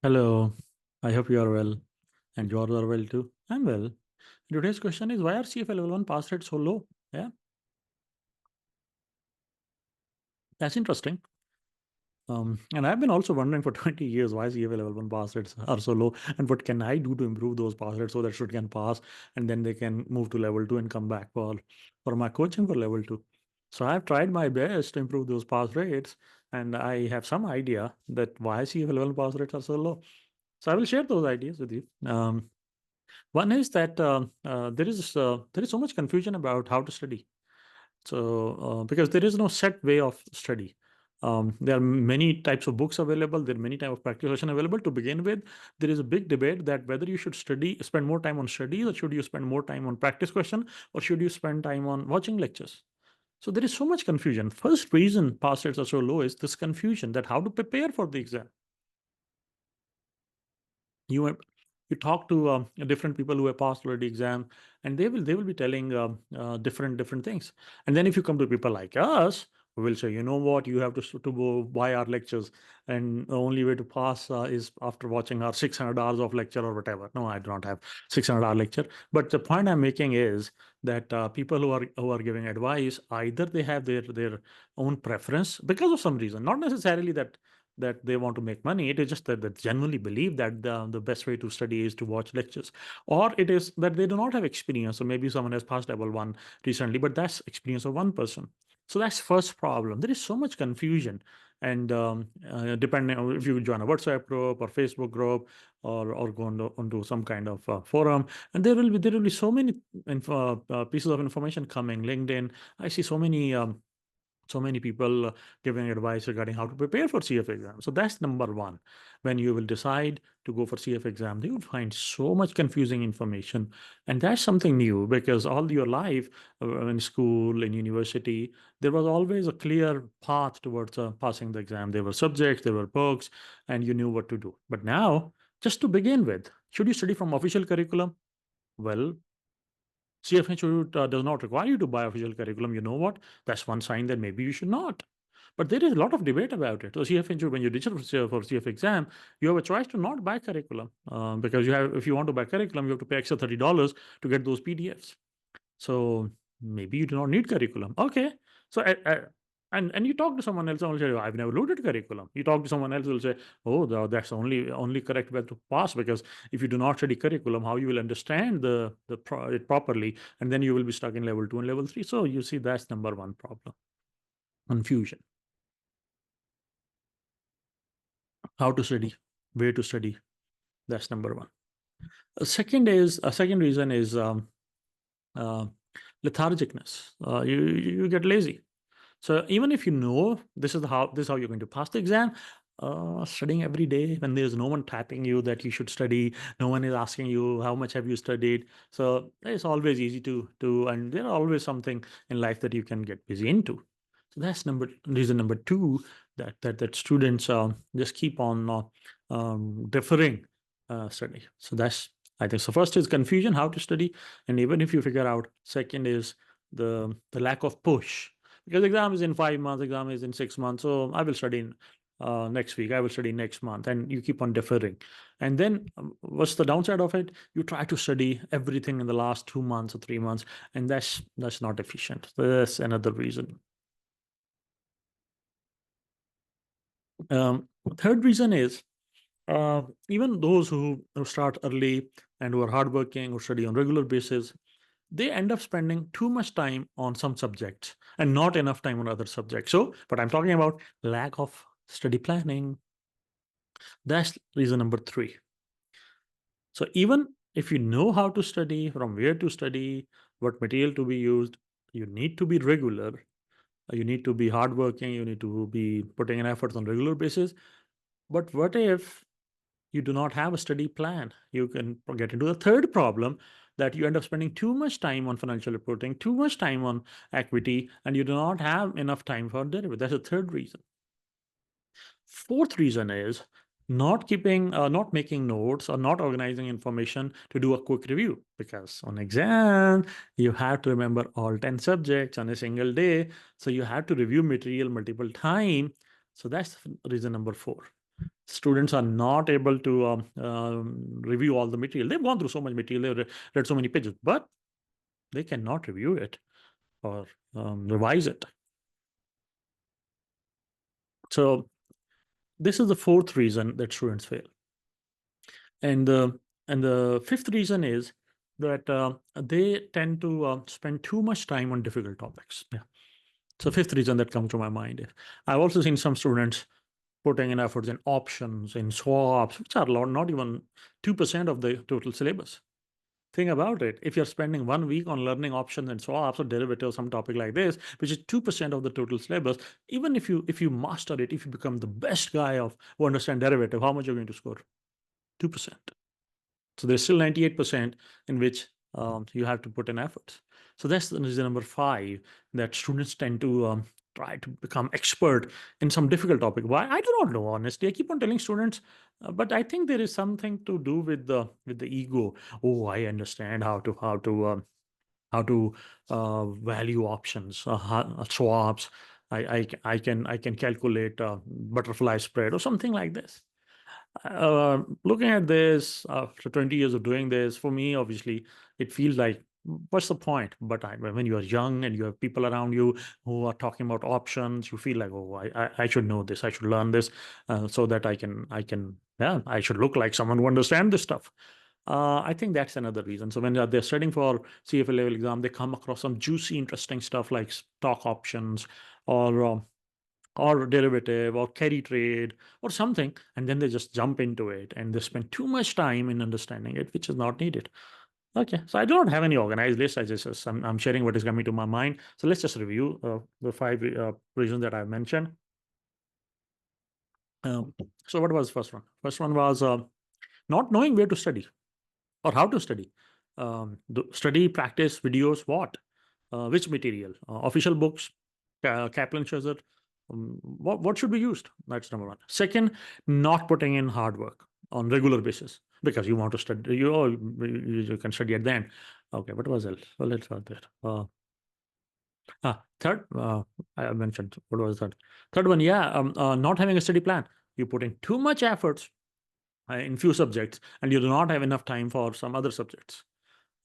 Hello, I hope you are well and you all are well too. I'm well. Today's question is why are CFA level 1 pass rates so low? Yeah, that's interesting. And I've been also wondering for 20 years why CFA level 1 pass rates are so low and what can I do to improve those pass rates so that student can pass and then they can move to level 2 and come back for my coaching for level 2. So I've tried my best to improve those pass rates and I have some idea that why CFA level 1 pass rates are so low. So I will share those ideas with you. One is that there is so much confusion about how to study. So because there is no set way of study. There are many types of books available. There are many types of practice session available. To begin with, there is a big debate that whether you should spend more time on studies, or should you spend more time on practice question, or should you spend time on watching lectures. So there is so much confusion. First reason pass rates are so low is this confusion that how to prepare for the exam. You talk to different people who have passed already exam, and they will be telling different things. And then if you come to people like us, we will say, you know what, you have to go buy our lectures, and the only way to pass is after watching our 600 hours of lecture or whatever. No, I do not have 600-hour lecture, but the point I'm making is that people who are giving advice, either they have their own preference because of some reason, not necessarily that they want to make money. It is just that they genuinely believe that the best way to study is to watch lectures, or it is that they do not have experience. So maybe someone has passed level 1 recently, but that's experience of one person. So that's first problem. There is so much confusion, and depending on if you join a WhatsApp group or Facebook group, or go onto some kind of forum, and there will be so many pieces of information coming. LinkedIn, I see so many people giving advice regarding how to prepare for CF exam. So that's number one. When you will decide to go for CF exam, you will find so much confusing information. And that's something new because all your life in school, in university, there was always a clear path towards passing the exam. There were subjects, there were books, and you knew what to do. But now, just to begin with, should you study from official curriculum? Well, CFA does not require you to buy official curriculum. You know what? That's one sign that maybe you should not. But there is a lot of debate about it. So CFA, when you register for CF exam, you have a choice to not buy curriculum because if you want to buy curriculum, you have to pay extra $30 to get those PDFs. So maybe you do not need curriculum. Okay. So and you talk to someone else and will say, I've never loaded curriculum. You talk to someone else who will say, oh, that's the only correct way to pass, because if you do not study curriculum, how you will understand it properly, and then you will be stuck in level 2 and level 3. So you see, that's number one problem. Confusion. How to study, where to study. That's number one. A second reason is uh, lethargicness. You get lazy. So even if you know this is how you're going to pass the exam, studying every day when there's no one tapping you that you should study, no one is asking you how much have you studied. So it's always easy to, and there are always something in life that you can get busy into. So that's reason number two, that students just keep on deferring study. So that's, I think, so. First is confusion, how to study, and even if you figure out, second is the lack of push, because exam is in 5 months, exam is in 6 months. So I will study next week, I will study next month, and you keep on deferring. And then what's the downside of it? You try to study everything in the last 2 months or 3 months, and that's not efficient. That's another reason. Third reason is even those who start early and who are hardworking, who study on regular basis, they end up spending too much time on some subjects and not enough time on other subjects. So, but I'm talking about lack of study planning. That's reason number three. So, even if you know how to study, from where to study, what material to be used, you need to be regular. You need to be hardworking. You need to be putting in efforts on regular basis. But what if you do not have a study plan? You can get into the third problem, that you end up spending too much time on financial reporting, too much time on equity, and you do not have enough time for derivative. That's the third reason. Fourth reason is not making notes or not organizing information to do a quick review, because on exam you have to remember all 10 subjects on a single day, so you have to review material multiple time. So that's reason number four. students are not able to review all the material. They've gone through so much material, they've read so many pages, but they cannot review it or revise it. So this is the fourth reason that students fail. And the fifth reason is that they tend to spend too much time on difficult topics. Yeah. So fifth reason that comes to my mind. I've also seen some students putting in efforts in options, in swaps, which are not even 2% of the total syllabus. Think about it. If you're spending 1 week on learning options and swaps or derivatives, some topic like this, which is 2% of the total syllabus, even if you master it, if you become the best guy of who understand derivative, how much are you going to score? 2%. So there's still 98% in which you have to put in efforts. So that's the reason number 5, that students tend to try to become expert in some difficult topic. Why? I do not know, honestly. I keep on telling students, but I think there is something to do with the ego. Oh, I understand how to value options, swaps. I can calculate butterfly spread or something like this. Looking at this after 20 years of doing this, for me, obviously, it feels like, what's the point? But when you are young and you have people around you who are talking about options, you feel like, oh, I should know this, I should learn this, so that yeah, I should look like someone who understands this stuff. I think that's another reason. So when they're studying for CFA level exam, they come across some juicy, interesting stuff like stock options or derivative or carry trade or something, and then they just jump into it and they spend too much time in understanding it, which is not needed. Okay, so I do not have any organized list. I'm sharing what is coming to my mind. So let's just review the 5 reasons that I mentioned. Um, so what was the first one? First one was not knowing where to study or how to study. The study, practice, videos, what? Which material? Official books, Kaplan Scherzer. What should be used? That's number one. Second, not putting in hard work on regular basis because you want to study. You can study at the end. Okay, what was else? Well, let's start there. Third, I mentioned what was that? Third one, yeah, not having a study plan. You put in too much efforts in few subjects, and you do not have enough time for some other subjects.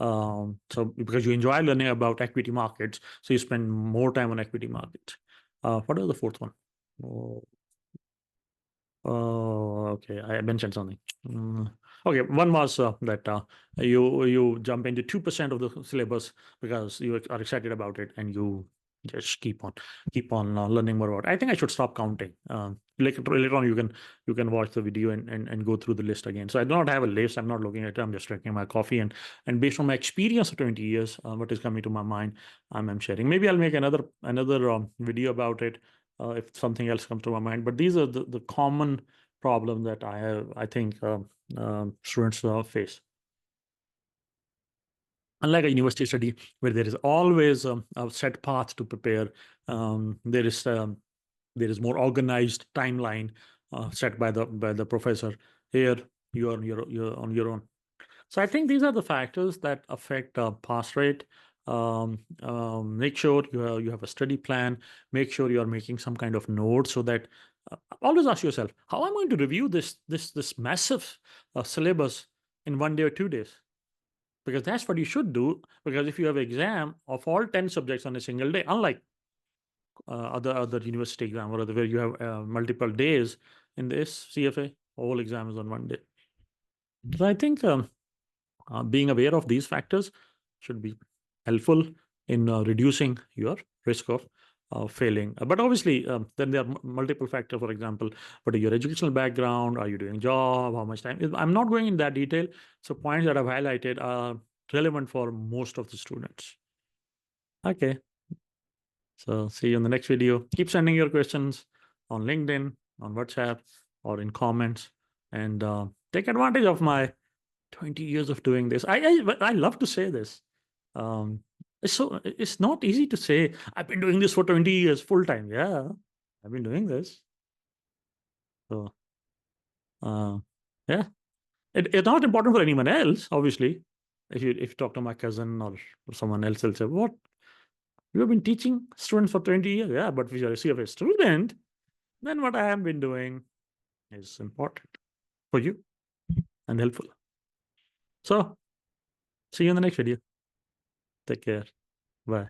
So because you enjoy learning about equity markets, so you spend more time on equity markets. What was the fourth one? Oh, okay. I mentioned something. Okay, one was that you jump into 2% of the syllabus because you are excited about it, and you just keep on learning more about it. I think I should stop counting. Like later on, you can watch the video and go through the list again. So I do not have a list. I'm not looking at it. I'm just drinking my coffee, and based on my experience of 20 years, what is coming to my mind, I'm sharing. Maybe I'll make another video about it if something else comes to my mind. But these are the common problem that I think students face. Unlike a university study where there is always a set path to prepare, there is more organized timeline set by the professor. Here you're on your own. So I think these are the factors that affect pass rate. Make sure you have a study plan. Make sure you are making some kind of notes so that always ask yourself, how am I going to review this massive syllabus in 1 day or 2 days? Because that's what you should do. Because if you have exam of all 10 subjects on a single day, unlike other university exam or other where you have multiple days, in this CFA, all exam is on 1 day. So I think being aware of these factors should be helpful in reducing your risk of failing. But obviously, then there are multiple factors. For example, what is your educational background? Are you doing job? How much time? I'm not going in that detail. So points that I've highlighted are relevant for most of the students. Okay. So see you in the next video. Keep sending your questions on LinkedIn, on WhatsApp, or in comments, and take advantage of my 20 years of doing this. I love to say this. Um, it's not easy to say I've been doing this for 20 years full time. Yeah, I've been doing this. So uh, yeah, it's not important for anyone else. Obviously, if you talk to my cousin or someone else, they'll say, "What? You have been teaching students for 20 years?" Yeah, but if you're a CFA student, then what I have been doing. is important for you and helpful. So see you in the next video. Take care. Bye.